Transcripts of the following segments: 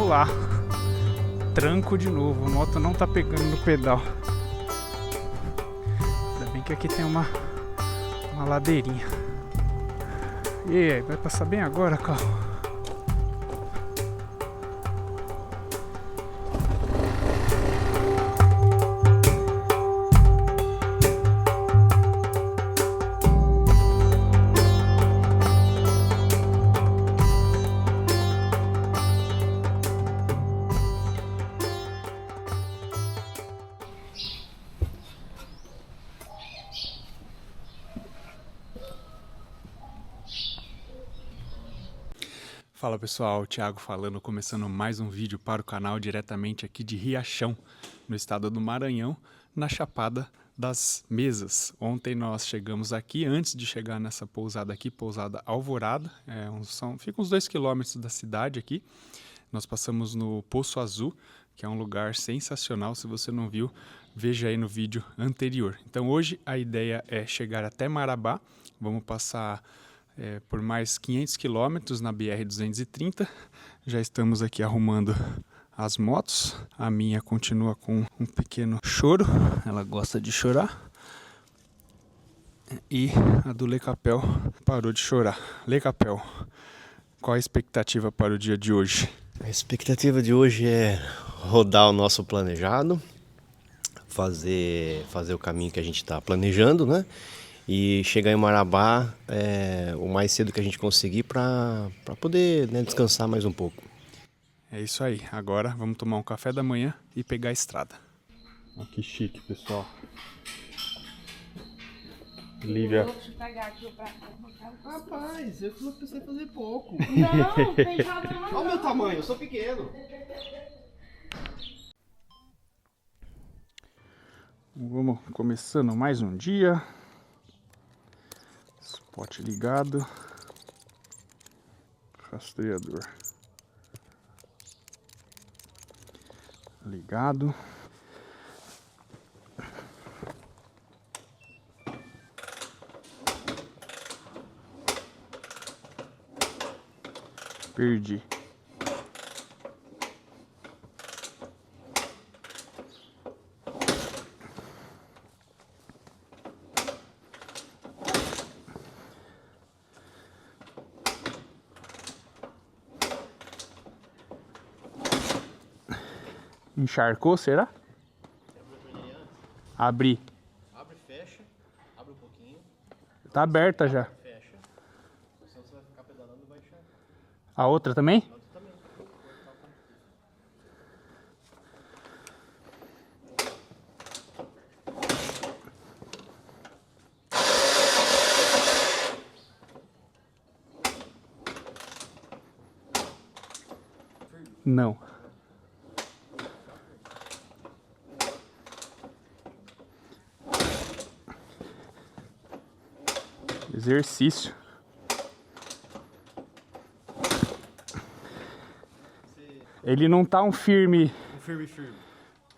novo lá. Tranco de novo, a moto não tá pegando no pedal. Ainda bem que aqui tem uma ladeirinha. E aí, vai passar bem agora, carro? Fala pessoal, Thiago falando, começando mais um vídeo para o canal diretamente aqui de Riachão, no estado do Maranhão, na Chapada das Mesas. Ontem nós chegamos aqui, antes de chegar nessa pousada aqui, pousada Alvorada, fica uns 2 km da cidade aqui. Nós passamos no Poço Azul, que é um lugar sensacional, se você não viu, veja aí no vídeo anterior. Então hoje a ideia é chegar até Marabá, vamos passar por mais 500 quilômetros na BR-230, já estamos aqui arrumando as motos, a minha continua com um pequeno choro, ela gosta de chorar, e a do Lecapel parou de chorar. Lecapel, qual a expectativa para o dia de hoje? A expectativa de hoje é rodar o nosso planejado, fazer o caminho que a gente está planejando, né? E chegar em Marabá o mais cedo que a gente conseguir para poder, né, descansar mais um pouco. É isso aí, agora vamos tomar um café da manhã e pegar a estrada. Olha que chique, pessoal. Lívia. Rapaz, eu pensei em fazer pouco. Não, tem razão. Olha o meu tamanho, eu sou pequeno. Vamos começando mais um dia. Spot ligado. Rastreador ligado. Perdi. Encharcou, será? Abri. Abre e fecha, abre um pouquinho. Tá aberta já. Fecha. Senão você vai ficar pedalando e vai encharcar. A outra também? A outra também. Não. Exercício. Ele não tá um firme. Um firme.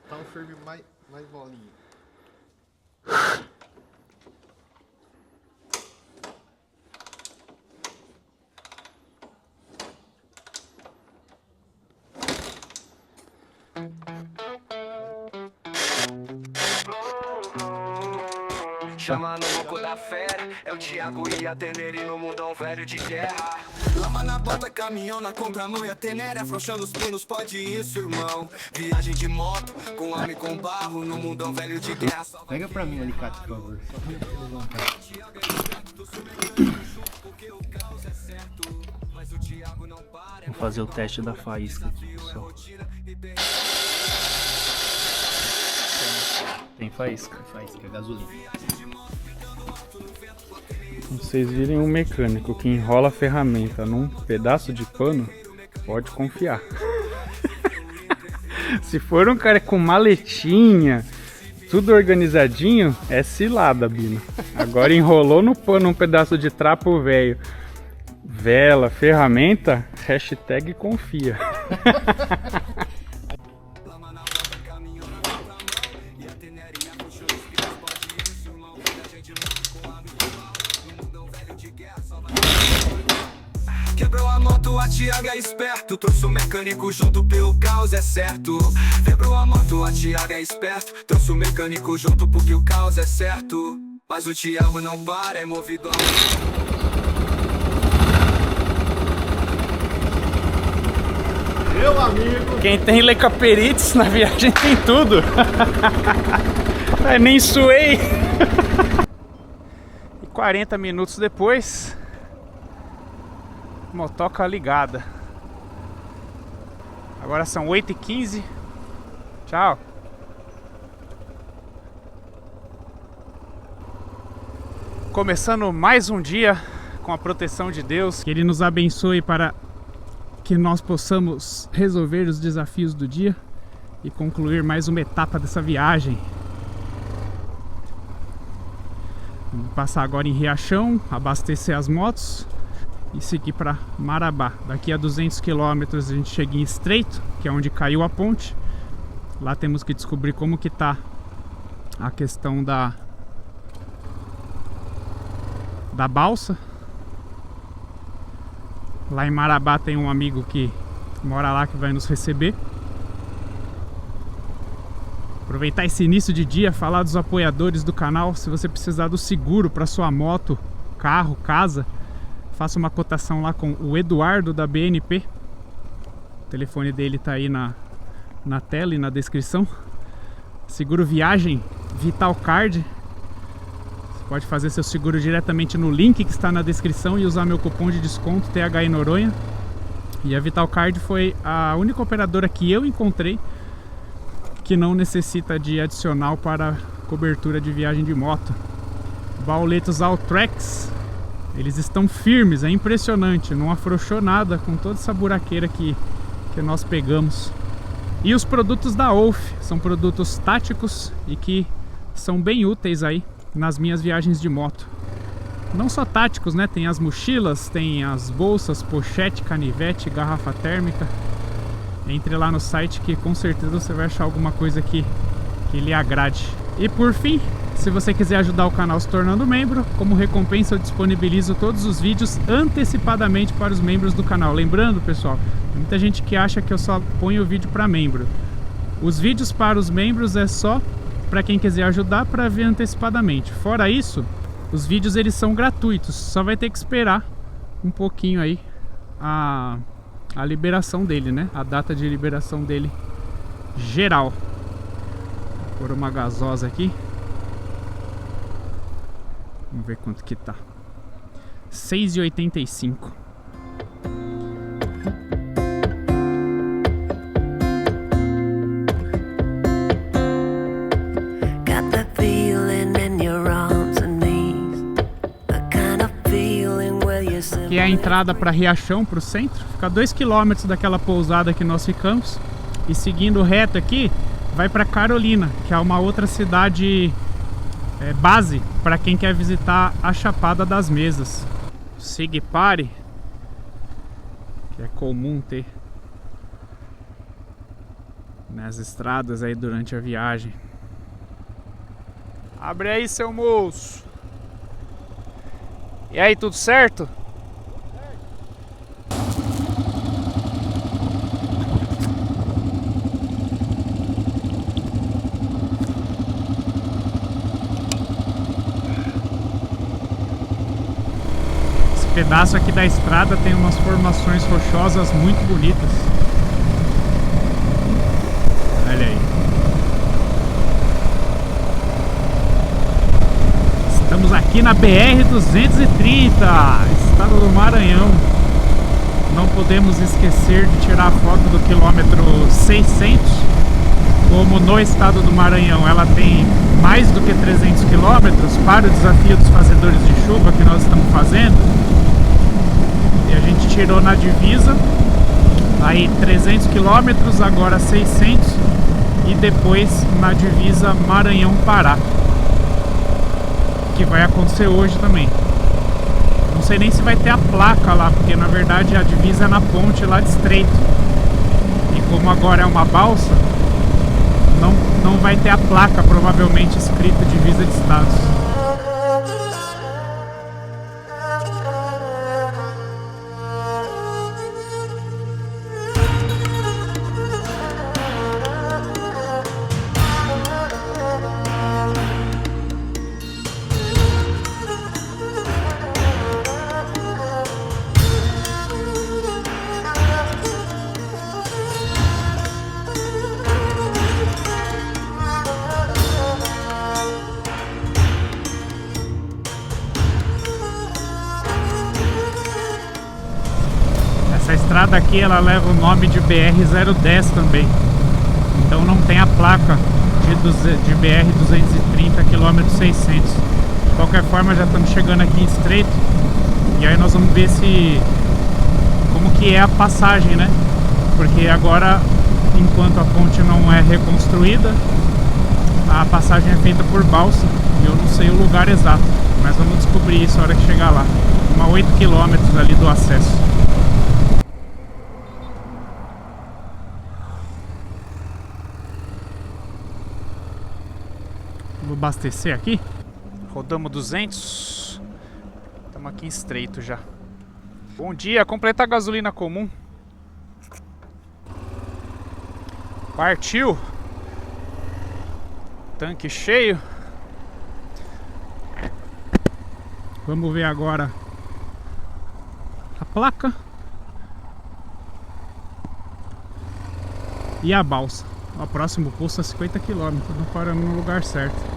Tá um firme mais bolinho. Chama no louco da fera, é o Thiago e a Tenere no mundão velho de guerra. Lama na bota, caminhão na contramão e a Tenere afrouxando os pinos, pode isso, irmão. Viagem de moto, com alma e com barro no mundão velho de guerra. Pega pra mim o alicate, por favor. Vou fazer o teste da faísca aqui, pessoal. Tem faísca. Faísca, gasolina. Vocês virem um mecânico que enrola a ferramenta num pedaço de pano, pode confiar. Se for um cara com maletinha, tudo organizadinho, é cilada, Bino. Agora enrolou no pano um pedaço de trapo velho, vela, ferramenta, hashtag confia. Quebrou a moto, moto, a Thiago é esperto. Trouxe o mecânico junto pelo caos, é certo. Quebrou a moto, a Thiago é esperto. Trouxe o mecânico junto porque o caos é certo. Mas o Thiago não para, é movido a... Meu amigo! Quem tem Lecaperites na viagem tem tudo! Nem suei! E 40 minutos depois, motoca ligada. Agora são 8h15. Tchau! Começando mais um dia com a proteção de Deus. Que Ele nos abençoe para que nós possamos resolver os desafios do dia e concluir mais uma etapa dessa viagem. Vamos passar agora em Riachão, abastecer as motos e seguir para Marabá. Daqui a 200 km a gente chega em Estreito, que é onde caiu a ponte. Lá temos que descobrir como que tá a questão da balsa. Lá em Marabá tem um amigo que mora lá que vai nos receber. Aproveitar esse início de dia, falar dos apoiadores do canal. Se você precisar do seguro para sua moto, carro, casa, faça uma cotação lá com o Eduardo da BNP. O telefone dele tá aí na tela e na descrição. Seguro viagem Vital Card. Pode fazer seu seguro diretamente no link que está na descrição e usar meu cupom de desconto THI Noronha. E a Vital Card foi a única operadora que eu encontrei que não necessita de adicional para cobertura de viagem de moto. Bauletos Alltrax, eles estão firmes, é impressionante, não afrouxou nada com toda essa buraqueira que nós pegamos. E os produtos da Wolf são produtos táticos e que são bem úteis aí nas minhas viagens de moto. Não só táticos, né? Tem as mochilas, tem as bolsas, pochete, canivete, garrafa térmica. Entre lá no site que com certeza você vai achar alguma coisa que lhe agrade. E por fim, se você quiser ajudar o canal se tornando membro, como recompensa eu disponibilizo todos os vídeos antecipadamente para os membros do canal. Lembrando, pessoal, tem muita gente que acha que eu só ponho o vídeo para membro. Os vídeos para os membros é só para quem quiser ajudar para ver antecipadamente. Fora isso, os vídeos eles são gratuitos, só vai ter que esperar um pouquinho aí a liberação dele, né? A data de liberação dele geral. Vou pôr uma gasosa aqui. Vamos ver quanto que tá. 6,85. Aqui é a entrada para Riachão, para o centro. Fica 2 km daquela pousada que nós ficamos. E seguindo reto aqui, vai para Carolina, que é uma outra cidade base para quem quer visitar a Chapada das Mesas. Sigpare, que é comum ter nas estradas aí durante a viagem. Abre aí, seu moço. E aí, tudo certo? Esse pedaço aqui da estrada tem umas formações rochosas muito bonitas. Olha aí. Estamos aqui na BR-230, estado do Maranhão. Não podemos esquecer de tirar a foto do quilômetro 600. Como no estado do Maranhão ela tem mais do que 300 quilômetros para o desafio dos fazedores de chuva que nós estamos fazendo. E a gente tirou na divisa, aí 300 quilômetros, agora 600 e depois na divisa Maranhão-Pará, que vai acontecer hoje também. Não sei nem se vai ter a placa lá, porque na verdade a divisa é na ponte lá de Estreito. E como agora é uma balsa, não vai ter a placa provavelmente escrita divisa de estados. Essa estrada aqui, ela leva o nome de BR-010 também. Então não tem a placa de BR-230 km 600. De qualquer forma, já estamos chegando aqui em Estreito. E aí nós vamos ver como que é a passagem, né? Porque agora, enquanto a ponte não é reconstruída, a passagem é feita por balsa. E eu não sei o lugar exato, mas vamos descobrir isso na hora que chegar lá. Uma 8 km ali do acesso. Vou abastecer aqui. Rodamos 200. Estamos aqui em Estreito já. Bom dia, completar a gasolina comum. Partiu. Tanque cheio. Vamos ver agora a placa e a balsa. O próximo posto é 50 km, não paramos no lugar certo.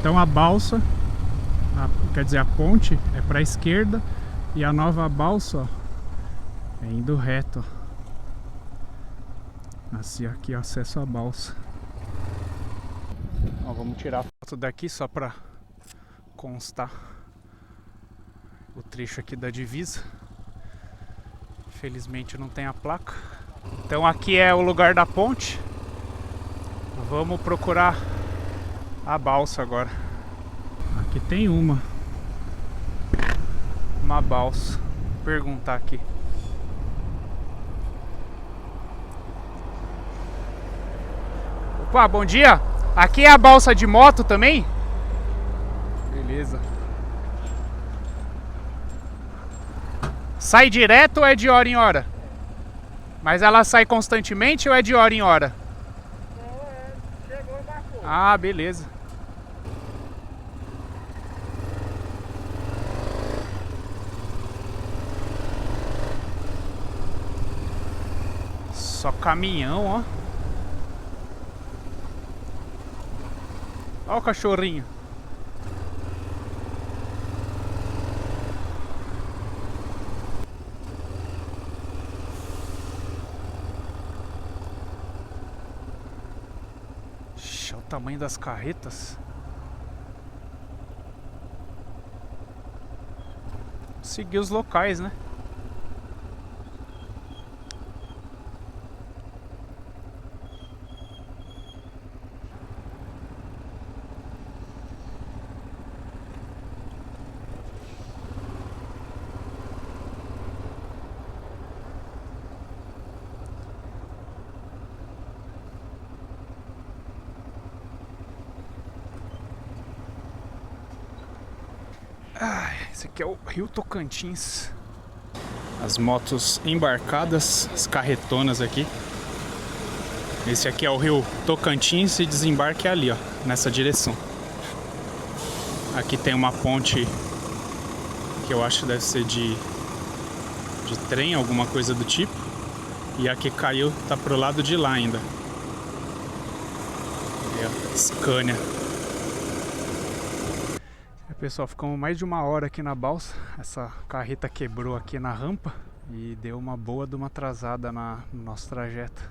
Então a balsa, quer dizer, a ponte é para a esquerda e a nova balsa, ó, é indo reto. Assim, aqui o acesso à balsa. Ó, vamos tirar a foto daqui só para constar o trecho aqui da divisa. Infelizmente não tem a placa. Então aqui é o lugar da ponte. Vamos procurar a balsa agora. Aqui tem uma balsa. Vou perguntar aqui. Opa, bom dia. Aqui é a balsa de moto também? Beleza. Sai direto ou é de hora em hora? Mas ela sai constantemente ou é de hora em hora? Não, chegou e embarcou. Ah, beleza. Só caminhão, ó. Olha o cachorrinho. Olha o tamanho das carretas. Seguir os locais, né? Esse aqui é o Rio Tocantins. As motos embarcadas, as carretonas aqui. Esse aqui é o Rio Tocantins e desembarque é ali, ó, nessa direção. Aqui tem uma ponte que eu acho que deve ser de trem, alguma coisa do tipo. E a que caiu tá pro lado de lá ainda. É, Scania. Pessoal, ficamos mais de uma hora aqui na balsa. Essa carreta quebrou aqui na rampa e deu uma boa de uma atrasada no nosso trajeto.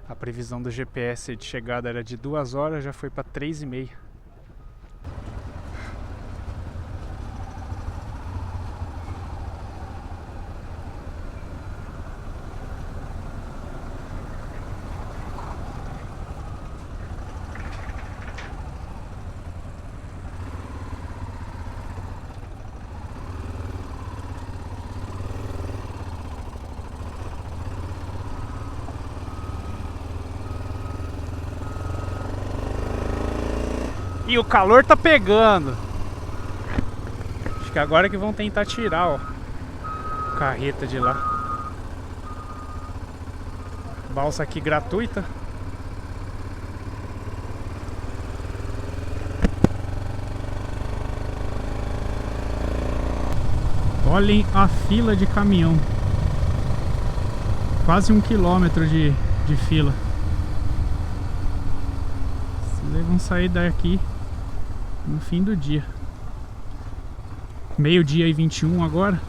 A previsão do GPS de chegada era de 2 horas, já foi para 3h30. E o calor tá pegando. Acho que agora que vão tentar tirar, ó, a carreta de lá. Balsa aqui gratuita. Olhem a fila de caminhão. Quase 1 quilômetro de fila. Vocês vão sair daqui no fim do dia. Meio-dia e 21 agora.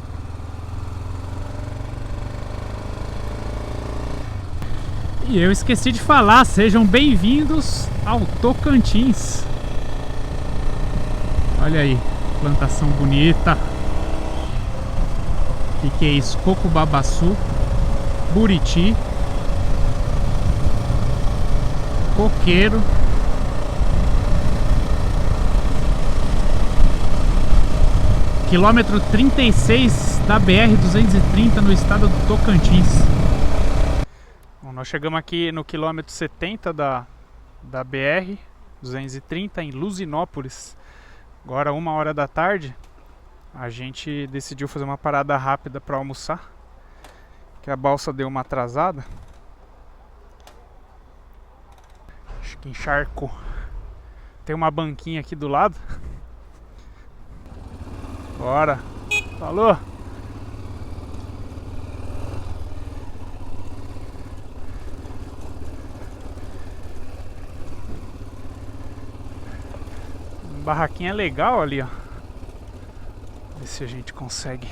E eu esqueci de falar, sejam bem-vindos ao Tocantins. Olha aí, plantação bonita. O que é isso? Coco-babaçu, buriti, coqueiro. Quilômetro 36 da BR-230 no estado do Tocantins. Bom, nós chegamos aqui no quilômetro 70 da BR-230 em Luzinópolis. Agora 1h da tarde. A gente decidiu fazer uma parada rápida para almoçar, que a balsa deu uma atrasada. Acho que encharcou. Tem uma banquinha aqui do lado. Bora. Falou. Barraquinha legal ali, ó. Ver se a gente consegue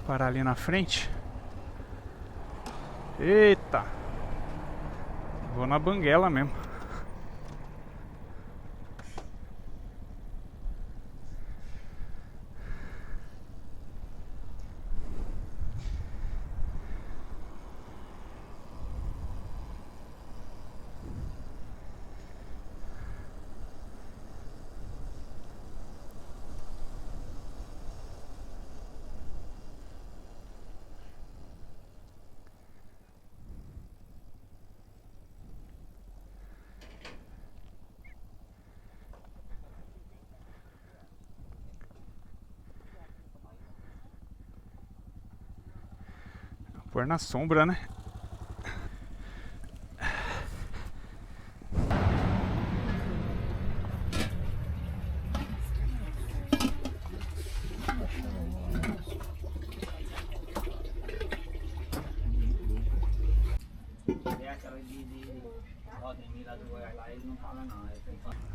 parar ali na frente. Eita! Vou na banguela mesmo. Pôr na sombra, né?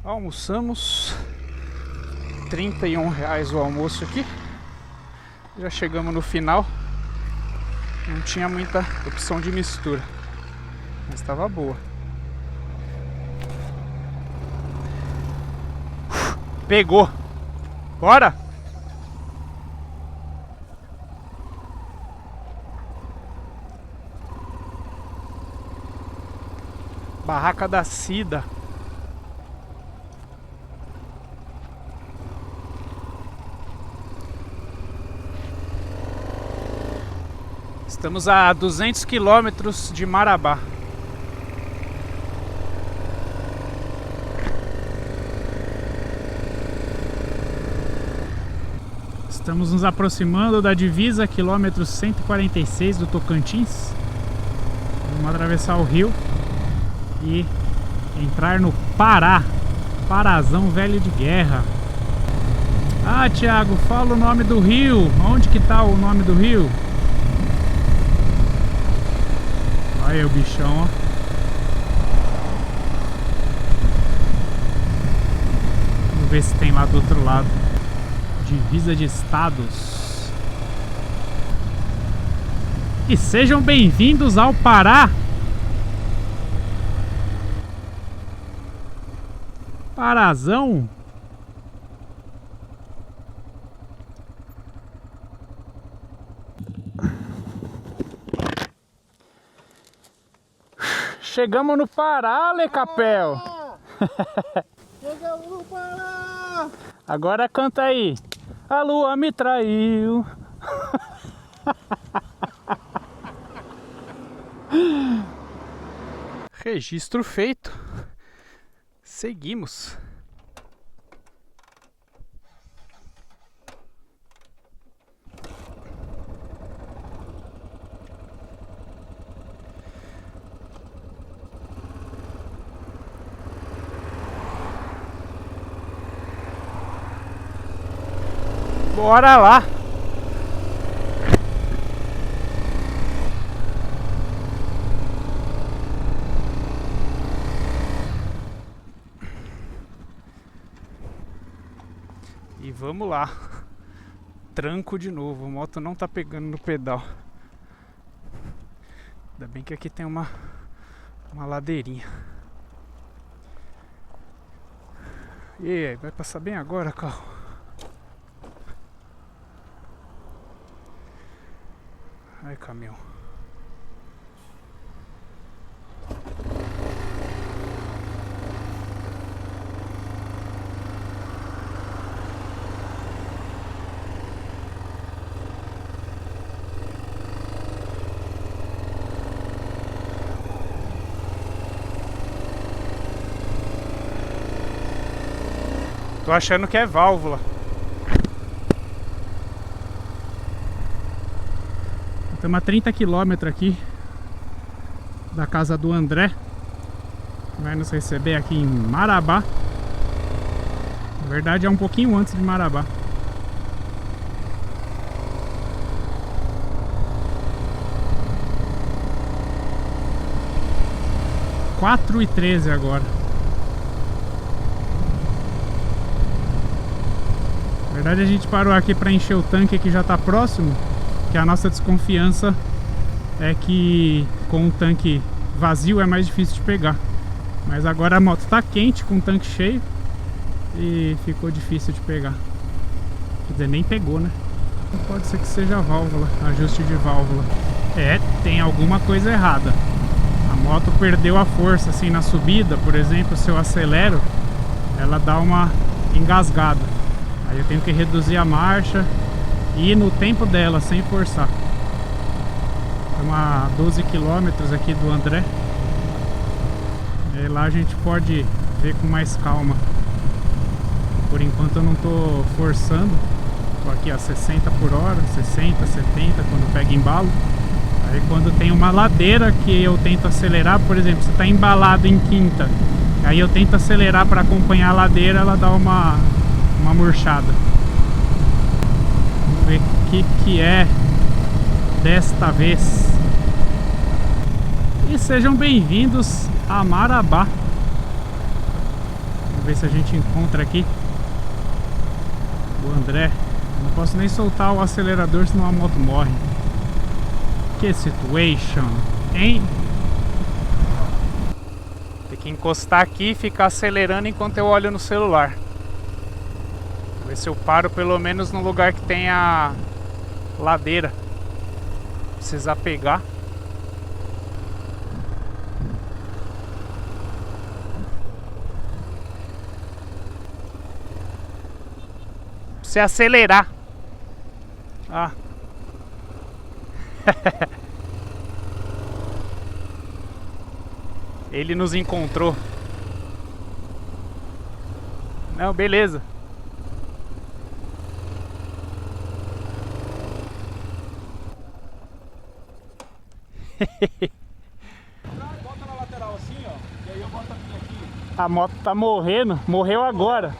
Almoçamos. R$31 o almoço aqui. Já chegamos no final. Não tinha muita opção de mistura, mas estava boa. Pegou! Bora! Barraca da Cida. Estamos a 200 quilômetros de Marabá. Estamos nos aproximando da divisa, quilômetro 146 do Tocantins. Vamos atravessar o rio e entrar no Pará. Parazão velho de guerra. Ah, Thiago, fala o nome do rio. Onde que tá o nome do rio? Olha aí o bichão, ó. Vamos ver se tem lá do outro lado. Divisa de estados. E sejam bem-vindos ao Pará. Parazão. Chegamos no Pará, Lecapel. Chegamos no Pará. Agora canta aí. A lua me traiu. Registro feito. Seguimos. Bora lá. E vamos lá. tranco de novo. A moto não tá pegando no pedal. Ainda bem que aqui tem uma ladeirinha. E aí, vai passar bem agora, carro? Ai, caminhão. Tô achando que é válvula. Estamos a 30 km aqui da casa do André. Vai nos receber aqui em Marabá. Na verdade é um pouquinho antes de Marabá. Quatro e 13 agora. Na verdade a gente parou aqui para encher o tanque que já está próximo, que a nossa desconfiança é que com o tanque vazio é mais difícil de pegar. Mas agora a moto está quente com o tanque cheio e ficou difícil de pegar. Quer dizer, nem pegou, né? Pode ser que seja a válvula, ajuste de válvula. É, tem alguma coisa errada. A moto perdeu a força assim na subida, por exemplo, se eu acelero, ela dá uma engasgada. Aí eu tenho que reduzir a marcha e ir no tempo dela, sem forçar. Estamos a 12 km aqui do André. E lá a gente pode ver com mais calma. Por enquanto eu não estou forçando. Estou aqui a 60 por hora, 60, 70 quando pega embalo. Aí quando tem uma ladeira que eu tento acelerar, por exemplo, você está embalado em quinta, aí eu tento acelerar para acompanhar a ladeira, ela dá uma murchada. Vamos ver o que é desta vez. E sejam bem-vindos a Marabá. Vamos ver se a gente encontra aqui o André. Não posso nem soltar o acelerador, senão a moto morre. Que situation, hein? Tem que encostar aqui e ficar acelerando enquanto eu olho no celular. Vou ver se eu paro pelo menos no lugar que tem a ladeira. Precisar pegar. Se acelerar. Ah. Ele nos encontrou. Não, beleza. Bota na lateral assim, ó, e aí eu boto aqui. A moto tá morrendo. Morreu agora.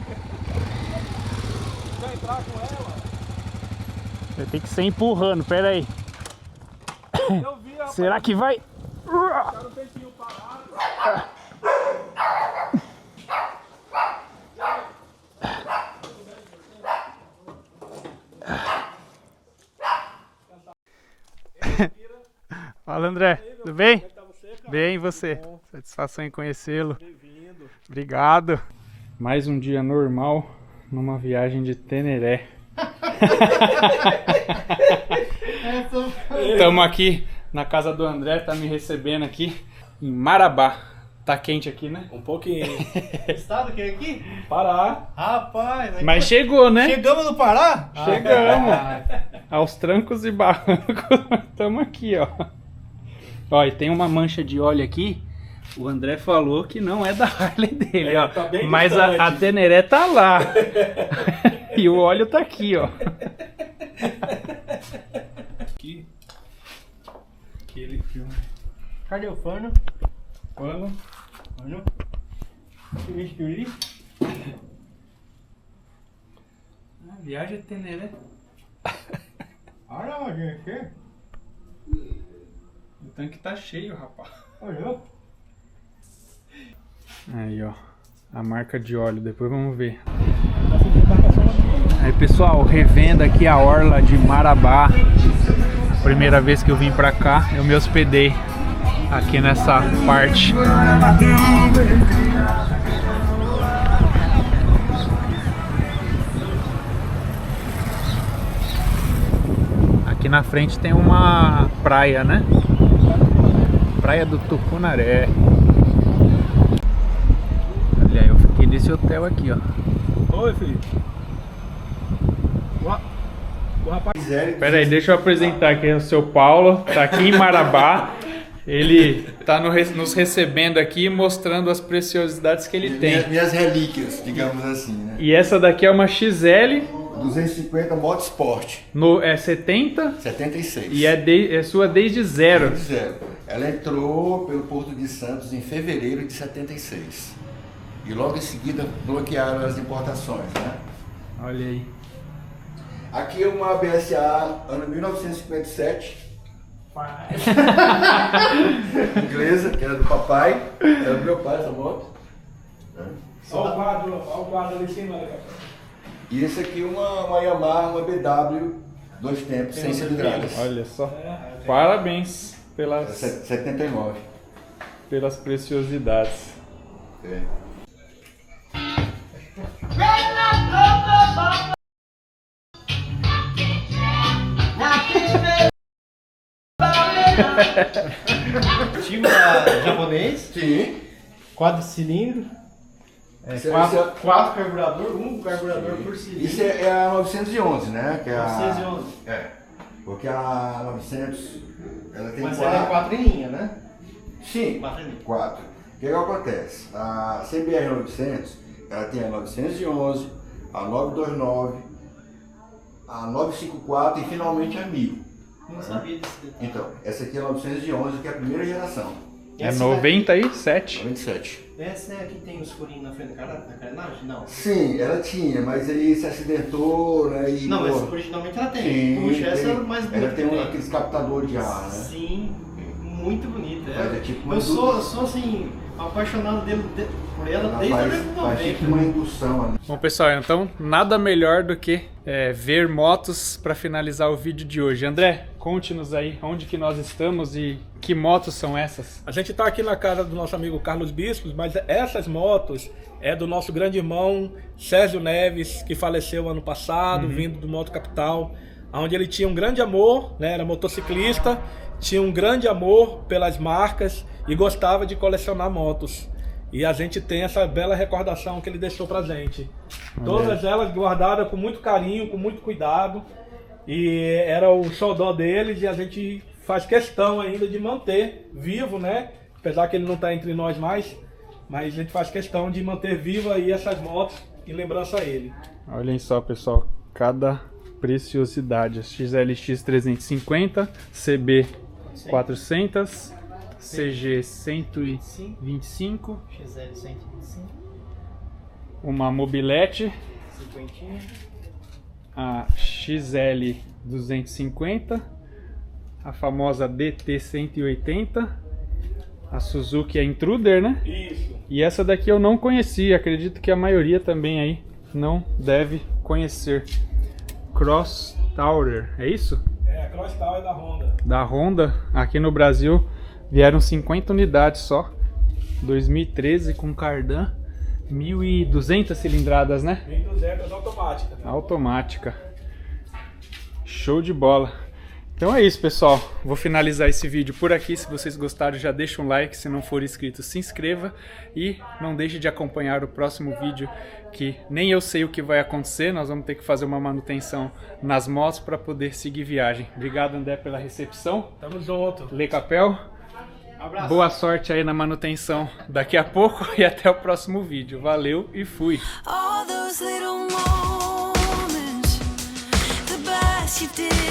Vai entrar com ela? Vai ter que ser empurrando, pera aí. Eu vi, rapaz. Será que vai? Ficaram um tempinho parado. Fala, André, tudo bem? Como é que tá você, cara? Bem, e você? Bom. Satisfação em conhecê-lo. Bem-vindo. Obrigado. Mais um dia normal numa viagem de Teneré. Estamos aqui na casa do André, tá me recebendo aqui em Marabá. Tá quente aqui, né? Um pouquinho. Estado que é aqui? Pará. Rapaz, Mas chegou, né? chegamos no Pará? Chegamos. Aos trancos e barrancos, estamos aqui, ó. Ó, e tem uma mancha de óleo aqui. O André falou que não é da Harley dele, ó. Tá bem mas distante. a Teneré tá lá. E o óleo tá aqui, ó. Aqui. Aquele filme. Cadê o fano? Pano. Fano. Misturi. Viagem a Teneré. Olha onde é que? O tanque tá cheio, rapaz. Olha. Aí, ó. A marca de óleo, depois vamos ver. Aí pessoal, revenda aqui a orla de Marabá. Primeira vez que eu vim pra cá, eu me hospedei aqui nessa parte. Aqui na frente tem uma praia, né? Praia do Tucunaré. Olha, eu fiquei nesse hotel aqui, ó. Oi, filho. O rapaz... Pera aí, deixa eu apresentar aqui o seu Paulo. Tá aqui em Marabá. Ele tá nos recebendo aqui, mostrando as preciosidades que ele tem. Minhas relíquias, digamos assim, né? E essa daqui é uma XL. 250 Moto Sport. É 70 76. e é sua desde zero. Desde zero. Ela entrou pelo Porto de Santos em fevereiro de 76. E logo em seguida bloquearam as importações, né? Olha aí. Aqui é uma BSA ano 1957. Inglesa, que era do papai. Era do meu pai essa moto. Olha o quadro ali em cima, né, E esse aqui é uma Yamaha, uma BW, 2 tempos, 100 cilindradas. Olha só. Parabéns pelas 79. preciosidades. É. Tipo japonês, Sim. 4 cilindros, Isso é- 4 carburador, um carburador por cilindro. Isso é a 911, né? Que é a, 911. É. Porque a 900, ela tem Mas ela é 4 em linha, né? Sim, 4 em linha. 4. O que acontece? A CBR 900, ela tem a 911, a 929, a 954 e finalmente a 1000. Não sabia desse detalhe. Então, essa aqui é a 911, que é a primeira geração, É 97. 97. Essa é a que tem os furinhos na frente da carenagem? Não. Sim, ela tinha, mas aí se acidentou, né? E, Não, mas pô, originalmente ela tem. sim, Puxa, essa é tem. a mais bonita. Ela tem que aqueles captadores de ar, né? Sim, muito bonita. Mas é tipo uma eu sou assim, apaixonado por ela desde a Faz década de tipo 90. uma indução, né? Bom pessoal, então nada melhor do que ver motos para finalizar o vídeo de hoje. André, conte-nos aí onde que nós estamos e que motos são essas? A gente está aqui na casa do nosso amigo Carlos Bispos, mas essas motos é do nosso grande irmão Sérgio Neves, que faleceu ano passado, vindo do Moto Capital, onde ele tinha um grande amor, né, era motociclista, tinha um grande amor pelas marcas e gostava de colecionar motos. E a gente tem essa bela recordação que ele deixou pra gente. Todas elas guardadas com muito carinho, com muito cuidado. E era o xodó deles e a gente faz questão ainda de manter vivo, né? Apesar que ele não está entre nós mais, mas a gente faz questão de manter vivo aí essas motos em lembrança a ele. Olhem só pessoal, cada preciosidade. XLX 350, CB 400, CG 125, XL 125, uma mobilete, 50. a XL 250, a famosa DT 180, a Suzuki Intruder, né? Isso. E essa daqui eu não conhecia, acredito que a maioria também aí não deve conhecer. Cross Tower, é isso? É, a Cross Tower da Honda. Da Honda, aqui no Brasil vieram 50 unidades só, 2013 com cardan, 1.200 cilindradas, né? 1.200 automática. Automática. Show de bola. Então é isso, pessoal. Vou finalizar esse vídeo por aqui. Se vocês gostaram, já deixa um like. Se não for inscrito, se inscreva. E não deixe de acompanhar o próximo vídeo, que nem eu sei o que vai acontecer. Nós vamos ter que fazer uma manutenção nas motos para poder seguir viagem. Obrigado, André, pela recepção. Tamo junto. Lê Capel. Abraço. Boa sorte aí na manutenção daqui a pouco e até o próximo vídeo. Valeu e fui! All those little moments, the best you did.